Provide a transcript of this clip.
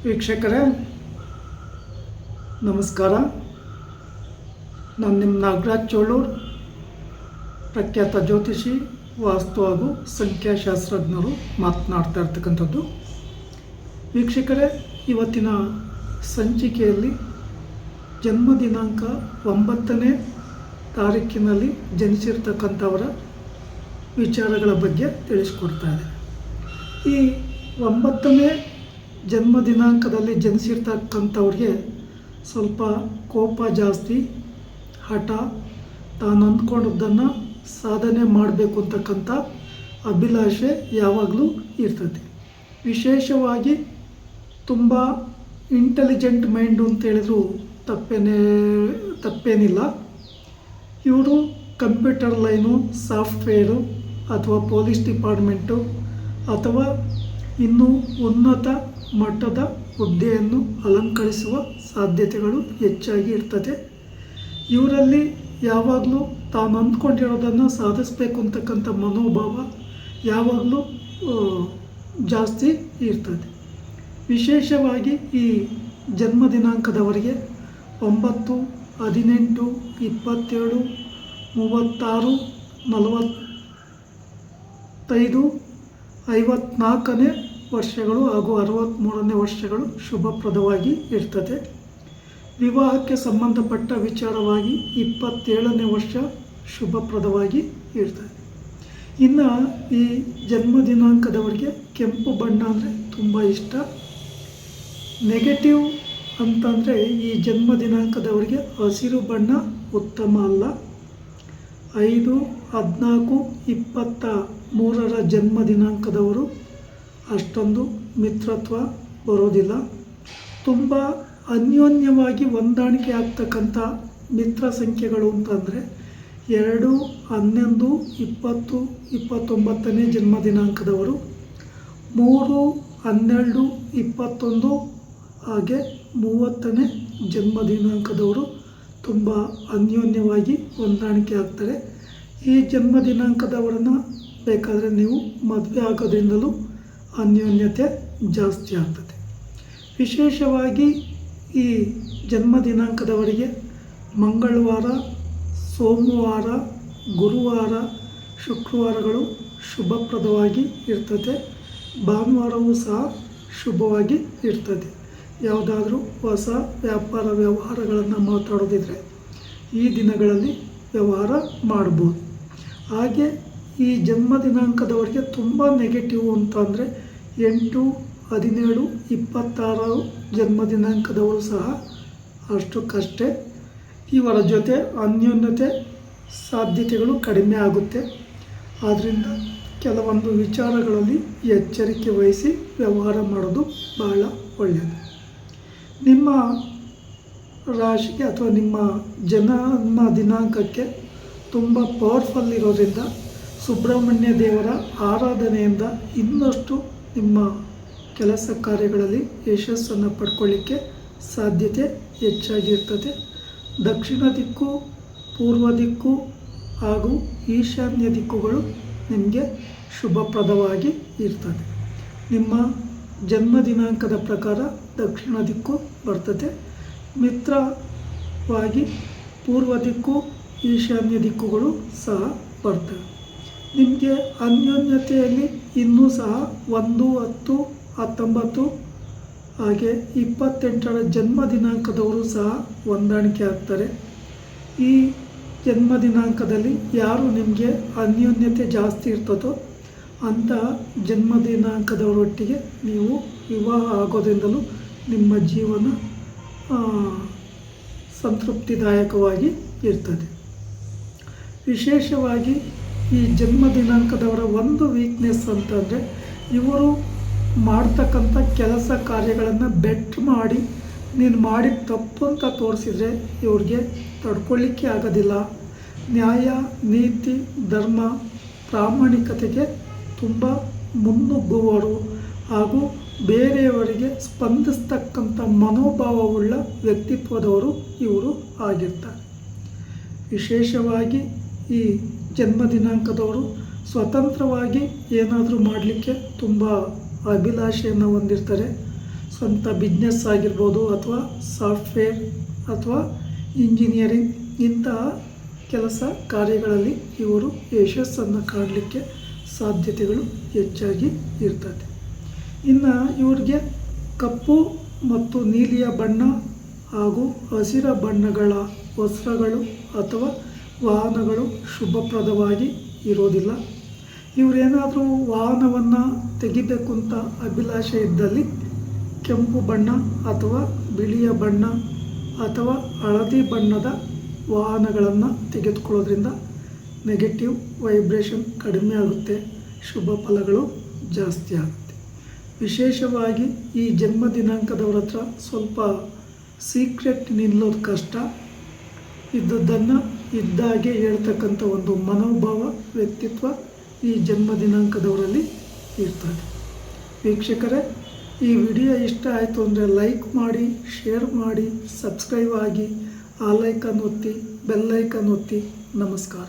ವೀಕ್ಷಕರೇ ನಮಸ್ಕಾರ. ನಾನು ನಿಮ್ಮ ನಾಗರಾಜ್ ಚೋಳೂರ್, ಪ್ರಖ್ಯಾತ ಜ್ಯೋತಿಷಿ, ವಾಸ್ತು ಹಾಗೂ ಸಂಖ್ಯಾಶಾಸ್ತ್ರಜ್ಞರು ಮಾತನಾಡ್ತಾ ಇರ್ತಕ್ಕಂಥದ್ದು. ವೀಕ್ಷಕರೇ, ಇವತ್ತಿನ ಸಂಚಿಕೆಯಲ್ಲಿ ಜನ್ಮ ದಿನಾಂಕ 9ನೇ ತಾರೀಕಿನಲ್ಲಿ ಜನಿಸಿರ್ತಕ್ಕಂಥವರ ವಿಚಾರಗಳ ಬಗ್ಗೆ ತಿಳಿಸ್ಕೊಡ್ತಾ ಇದೆ. ಈ 9ನೇ ಜನ್ಮ ದಿನಾಂಕದಲ್ಲಿ ಜನಿಸಿರ್ತಕ್ಕಂಥವ್ರಿಗೆ ಸ್ವಲ್ಪ ಕೋಪ ಜಾಸ್ತಿ, ಹಠ, ತಾನು ಅಂದ್ಕೊಂಡದ್ದನ್ನು ಸಾಧನೆ ಮಾಡಬೇಕು ಅಂತಕ್ಕಂಥ ಅಭಿಲಾಷೆ ಯಾವಾಗಲೂ ಇರ್ತದೆ. ವಿಶೇಷವಾಗಿ ತುಂಬ ಇಂಟೆಲಿಜೆಂಟ್ ಮೈಂಡು ಅಂತೇಳಿದ್ರು ತಪ್ಪೇನಿಲ್ಲ. ಇವರು ಕಂಪ್ಯೂಟರ್ ಲೈನು, ಸಾಫ್ಟ್ವೇರು ಅಥವಾ ಪೊಲೀಸ್ ಡಿಪಾರ್ಟ್ಮೆಂಟು ಅಥವಾ ಇನ್ನೂ ಉನ್ನತ ಮಟ್ಟದ ಹುದ್ದೆಯನ್ನು ಅಲಂಕರಿಸುವ ಸಾಧ್ಯತೆಗಳು ಹೆಚ್ಚಾಗಿ ಇರ್ತದೆ. ಇವರಲ್ಲಿ ಯಾವಾಗಲೂ ತಾನು ಅಂದ್ಕೊಂಡಿರೋದನ್ನು ಸಾಧಿಸಬೇಕು ಅಂತಕ್ಕಂಥ ಮನೋಭಾವ ಯಾವಾಗಲೂ ಜಾಸ್ತಿ ಇರ್ತದೆ. ವಿಶೇಷವಾಗಿ ಈ ಜನ್ಮ ದಿನಾಂಕದವರಿಗೆ 9, 18, 27, 36, 45, 54ನೇ ವರ್ಷಗಳು ಹಾಗೂ 63ನೇ ವರ್ಷಗಳು ಶುಭಪ್ರದವಾಗಿ ಇರ್ತದೆ. ವಿವಾಹಕ್ಕೆ ಸಂಬಂಧಪಟ್ಟ ವಿಚಾರವಾಗಿ 27ನೇ ವರ್ಷ ಶುಭಪ್ರದವಾಗಿ ಇರ್ತದೆ. ಇನ್ನು ಈ ಜನ್ಮ ದಿನಾಂಕದವರಿಗೆ ಕೆಂಪು ಬಣ್ಣ ಅಂದರೆ ತುಂಬ ಇಷ್ಟ. ನೆಗೆಟಿವ್ ಅಂತಂದರೆ ಈ ಜನ್ಮ ದಿನಾಂಕದವರಿಗೆ ಹಸಿರು ಬಣ್ಣ ಉತ್ತಮ ಅಲ್ಲ. 5, 14, 23ರ ಜನ್ಮ ದಿನಾಂಕದವರು ಅಷ್ಟೊಂದು ಮಿತ್ರತ್ವ ಬರೋದಿಲ್ಲ. ತುಂಬ ಅನ್ಯೋನ್ಯವಾಗಿ ಹೊಂದಾಣಿಕೆ ಆಗ್ತಕ್ಕಂಥ ಮಿತ್ರ ಸಂಖ್ಯೆಗಳು ಅಂತಂದರೆ 2, 11, 20, 29ನೇ ಜನ್ಮ ದಿನಾಂಕದವರು, 3, 12, 21 ಹಾಗೆ 30ನೇ ಜನ್ಮ ದಿನಾಂಕದವರು ತುಂಬ ಅನ್ಯೋನ್ಯವಾಗಿ ಹೊಂದಾಣಿಕೆ ಆಗ್ತಾರೆ. ಈ ಜನ್ಮ ದಿನಾಂಕದವರನ್ನು ಬೇಕಾದರೆ ನೀವು ಮದುವೆ ಆಗೋದ್ರಿಂದಲೂ ಅನ್ಯೋನ್ಯತೆ ಜಾಸ್ತಿ ಆಗ್ತದೆ. ವಿಶೇಷವಾಗಿ ಈ ಜನ್ಮ ದಿನಾಂಕದವರಿಗೆ ಮಂಗಳವಾರ, ಸೋಮವಾರ, ಗುರುವಾರ, ಶುಕ್ರವಾರಗಳು ಶುಭಪ್ರದವಾಗಿ ಇರ್ತದೆ. ಭಾನುವಾರವೂ ಸಹ ಶುಭವಾಗಿ ಇರ್ತದೆ. ಯಾವುದಾದ್ರೂ ಹೊಸ ವ್ಯಾಪಾರ ವ್ಯವಹಾರಗಳನ್ನು ಮಾತಾಡೋದಿದ್ರೆ ಈ ದಿನಗಳಲ್ಲಿ ವ್ಯವಹಾರ ಮಾಡ್ಬೋದು. ಹಾಗೆ ಈ ಜನ್ಮ ದಿನಾಂಕದವರಿಗೆ ತುಂಬ ನೆಗೆಟಿವ್ ಅಂತಂದರೆ 8, 17, 26 ಜನ್ಮ ದಿನಾಂಕದವರು ಸಹ ಅಷ್ಟಕ್ಕಷ್ಟೇ. ಇವರ ಜೊತೆ ಅನ್ಯೋನ್ಯತೆ ಸಾಧ್ಯತೆಗಳು ಕಡಿಮೆ ಆಗುತ್ತೆ. ಆದ್ದರಿಂದ ಕೆಲವೊಂದು ವಿಚಾರಗಳಲ್ಲಿ ಎಚ್ಚರಿಕೆ ವಹಿಸಿ ವ್ಯವಹಾರ ಮಾಡೋದು ಬಹಳ ಒಳ್ಳೆಯದು. ನಿಮ್ಮ ರಾಶಿಗೆ ಅಥವಾ ನಿಮ್ಮ ಜನ್ಮ ದಿನಾಂಕಕ್ಕೆ ತುಂಬ ಪವರ್ಫುಲ್ ಇರೋದ್ರಿಂದ ಸುಬ್ರಹ್ಮಣ್ಯ ದೇವರ ಆರಾಧನೆಯಿಂದ ಇನ್ನಷ್ಟು ನಿಮ್ಮ ಕೆಲಸ ಕಾರ್ಯಗಳಲ್ಲಿ ಯಶಸ್ಸನ್ನು ಪಡ್ಕೊಳ್ಳಿಕ್ಕೆ ಸಾಧ್ಯತೆ ಹೆಚ್ಚಾಗಿರ್ತದೆ. ದಕ್ಷಿಣ ದಿಕ್ಕು, ಪೂರ್ವ ದಿಕ್ಕು ಹಾಗೂ ಈಶಾನ್ಯ ದಿಕ್ಕುಗಳು ನಿಮಗೆ ಶುಭಪ್ರದವಾಗಿ ಇರ್ತದೆ. ನಿಮ್ಮ ಜನ್ಮ ದಿನಾಂಕದ ಪ್ರಕಾರ ದಕ್ಷಿಣ ದಿಕ್ಕು ಬರ್ತದೆ. ಮಿತ್ರವಾಗಿ ಪೂರ್ವ ದಿಕ್ಕು, ಈಶಾನ್ಯ ದಿಕ್ಕುಗಳು ಸಹ ಬರ್ತವೆ. ನಿಮಗೆ ಅನ್ಯೋನ್ಯತೆಯಲ್ಲಿ ಇನ್ನೂ ಸಹ 1, 10, 19 ಹಾಗೆ 28ರ ಜನ್ಮ ದಿನಾಂಕದವರು ಸಹ ಹೊಂದಾಣಿಕೆ ಆಗ್ತಾರೆ. ಈ ಜನ್ಮ ದಿನಾಂಕದಲ್ಲಿ ಯಾರು ನಿಮಗೆ ಅನ್ಯೋನ್ಯತೆ ಜಾಸ್ತಿ ಇರ್ತದೋ ಅಂಥ ಜನ್ಮ ದಿನಾಂಕದವರೊಟ್ಟಿಗೆ ನೀವು ವಿವಾಹ ಆಗೋದ್ರಿಂದಲೂ ನಿಮ್ಮ ಜೀವನ ಸಂತೃಪ್ತಿದಾಯಕವಾಗಿ ಇರ್ತದೆ. ವಿಶೇಷವಾಗಿ ಈ ಜನ್ಮ ದಿನಾಂಕದವರ ಒಂದು ವೀಕ್ನೆಸ್ ಅಂತಂದರೆ ಇವರು ಮಾಡ್ತಕ್ಕಂಥ ಕೆಲಸ ಕಾರ್ಯಗಳನ್ನು ಬೆಟ್ ಮಾಡಿ ನೀನು ಮಾಡಿದ ತಪ್ಪು ಅಂತ ತೋರಿಸಿದರೆ ಇವ್ರಿಗೆ ತಡ್ಕೊಳ್ಳಿಕ್ಕೆ ಆಗೋದಿಲ್ಲ. ನ್ಯಾಯ, ನೀತಿ, ಧರ್ಮ, ಪ್ರಾಮಾಣಿಕತೆಗೆ ತುಂಬ ಮುನ್ನುಗ್ಗುವವರು ಹಾಗೂ ಬೇರೆಯವರಿಗೆ ಸ್ಪಂದಿಸ್ತಕ್ಕಂಥ ಮನೋಭಾವವುಳ್ಳ ವ್ಯಕ್ತಿತ್ವದವರು ಇವರು ಆಗಿರ್ತಾರೆ. ವಿಶೇಷವಾಗಿ ಈ ಜನ್ಮ ದಿನಾಂಕದವರು ಸ್ವತಂತ್ರವಾಗಿ ಏನಾದರೂ ಮಾಡಲಿಕ್ಕೆ ತುಂಬ ಅಭಿಲಾಷೆಯನ್ನು ಹೊಂದಿರ್ತಾರೆ. ಸ್ವಂತ ಬಿಸ್ನೆಸ್ ಆಗಿರ್ಬೋದು ಅಥವಾ ಸಾಫ್ಟ್ವೇರ್ ಅಥವಾ ಇಂಜಿನಿಯರಿಂಗ್ ಇಂತಹ ಕೆಲಸ ಕಾರ್ಯಗಳಲ್ಲಿ ಇವರು ಯಶಸ್ಸನ್ನು ಕಾಣಲಿಕ್ಕೆ ಸಾಧ್ಯತೆಗಳು ಹೆಚ್ಚಾಗಿ ಇರ್ತದೆ. ಇನ್ನು ಇವ್ರಿಗೆ ಕಪ್ಪು ಮತ್ತು ನೀಲಿಯ ಬಣ್ಣ ಹಾಗೂ ಹಸಿರ ಬಣ್ಣಗಳ ವಸ್ತ್ರಗಳು ಅಥವಾ ವಾಹನಗಳು ಶುಭಪ್ರದವಾಗಿ ಇರೋದಿಲ್ಲ. ಇವರೇನಾದರೂ ವಾಹನವನ್ನು ತೆಗಿಬೇಕು ಅಂತ ಅಭಿಲಾಷೆ ಇದ್ದಲ್ಲಿ ಕೆಂಪು ಬಣ್ಣ ಅಥವಾ ಬಿಳಿಯ ಬಣ್ಣ ಅಥವಾ ಹಳದಿ ಬಣ್ಣದ ವಾಹನಗಳನ್ನು ತೆಗೆದುಕೊಳ್ಳೋದ್ರಿಂದ ನೆಗೆಟಿವ್ ವೈಬ್ರೇಷನ್ ಕಡಿಮೆ ಆಗುತ್ತೆ, ಶುಭ ಫಲಗಳು ಜಾಸ್ತಿ ಆಗುತ್ತೆ. ವಿಶೇಷವಾಗಿ ಈ ಜನ್ಮ ದಿನಾಂಕದವ್ರ ಹತ್ರ ಸ್ವಲ್ಪ ಸೀಕ್ರೆಟ್ ನಿಲ್ಲೋದು ಕಷ್ಟ. ಇದ್ದದ್ದನ್ನು ಇದ್ದಾಗೆ ಹೇಳ್ತಕ್ಕಂಥ ಒಂದು ಮನೋಭಾವ ವ್ಯಕ್ತಿತ್ವ ಈ ಜನ್ಮ ದಿನಾಂಕದವರಲ್ಲಿ ಇರ್ತದೆ. ವೀಕ್ಷಕರೇ, ಈ ವಿಡಿಯೋ ಇಷ್ಟ ಆಯಿತು ಅಂದರೆ ಲೈಕ್ ಮಾಡಿ, ಶೇರ್ ಮಾಡಿ, ಸಬ್ಸ್ಕ್ರೈಬ್ ಆಗಿ, ಆ ಲೈಕನ್ನು ಒತ್ತಿ, ಬೆಲ್ ಐಕನ್ ಒತ್ತಿ. ನಮಸ್ಕಾರ.